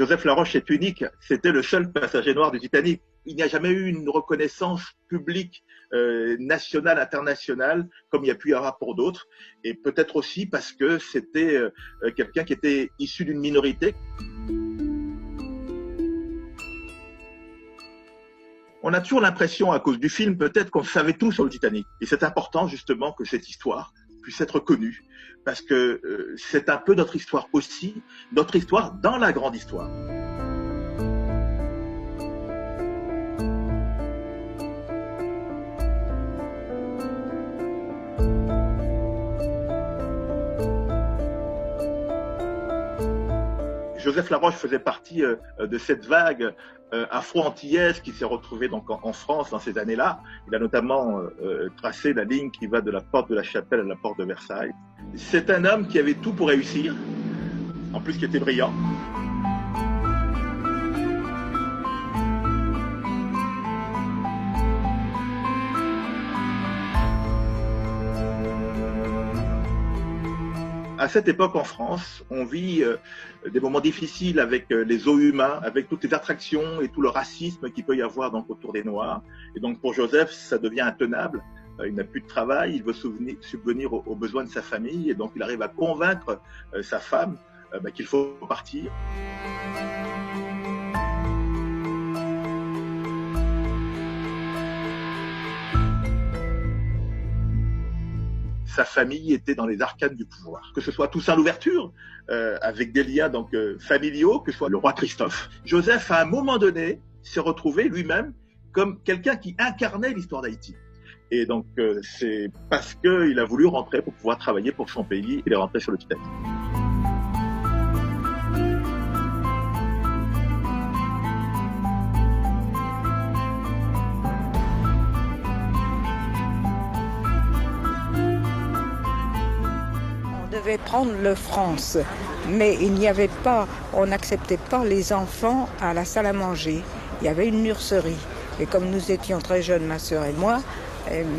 Joseph Laroche est unique, c'était le seul passager noir du Titanic. Il n'y a jamais eu une reconnaissance publique, nationale, internationale, comme il y a pu y avoir pour d'autres. Et peut-être aussi parce que c'était quelqu'un qui était issu d'une minorité. On a toujours l'impression, à cause du film, peut-être qu'on savait tout sur le Titanic. Et c'est important, justement, que cette histoire puisse être connue, parce que c'est un peu notre histoire aussi, notre histoire dans la grande histoire. Joseph Laroche faisait partie de cette vague afro-antillaise qui s'est retrouvée donc en France dans ces années-là. Il a notamment tracé la ligne qui va de la porte de la Chapelle à la porte de Versailles. C'est un homme qui avait tout pour réussir, en plus qui était brillant. À cette époque en France, on vit des moments difficiles avec les eaux humains, avec toutes les attractions et tout le racisme qu'il peut y avoir donc autour des Noirs. Et donc pour Joseph, ça devient intenable. Il n'a plus de travail, il veut subvenir aux besoins de sa famille et donc il arrive à convaincre sa femme qu'il faut partir. Sa famille était dans les arcanes du pouvoir. Que ce soit Toussaint Louverture, avec des liens donc familiaux, que ce soit le roi Christophe. Joseph, à un moment donné, s'est retrouvé lui-même comme quelqu'un qui incarnait l'histoire d'Haïti. Et donc, c'est parce qu'il a voulu rentrer pour pouvoir travailler pour son pays, il est rentré sur le Titanic. On devait prendre le France, mais il n'y avait pas, on n'acceptait pas les enfants à la salle à manger. Il y avait une nurserie. Et comme nous étions très jeunes, ma sœur et moi,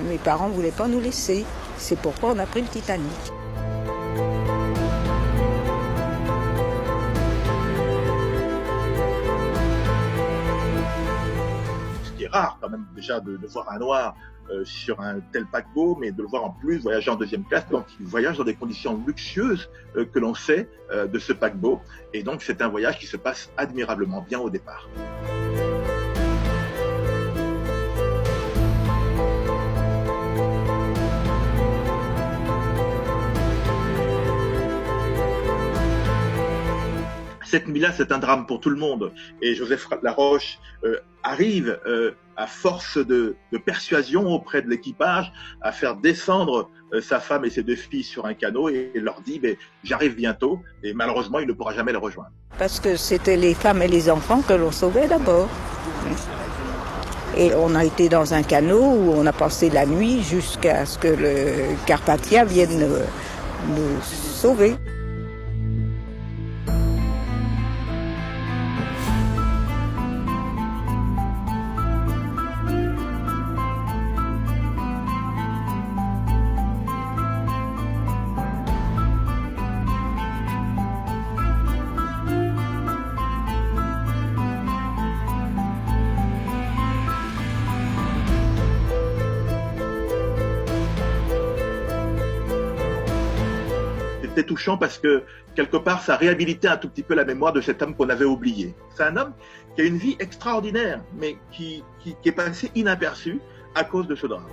mes parents ne voulaient pas nous laisser. C'est pourquoi on a pris le Titanic. Ce qui est rare quand même déjà de voir un noir sur un tel paquebot, mais de le voir en plus voyager en deuxième classe. Donc il voyage dans des conditions luxueuses que l'on sait de ce paquebot. Et donc c'est un voyage qui se passe admirablement bien au départ. Cette nuit-là, c'est un drame pour tout le monde. Et Joseph Laroche arrive, à force de persuasion auprès de l'équipage, à faire descendre sa femme et ses deux filles sur un canot et leur dit j'arrive bientôt. Et malheureusement, il ne pourra jamais les rejoindre. Parce que c'était les femmes et les enfants que l'on sauvait d'abord. Et on a été dans un canot où on a passé la nuit jusqu'à ce que le Carpathia vienne nous sauver. C'était touchant parce que, quelque part, ça réhabilitait un tout petit peu la mémoire de cet homme qu'on avait oublié. C'est un homme qui a une vie extraordinaire, mais qui est passé inaperçu à cause de ce drame.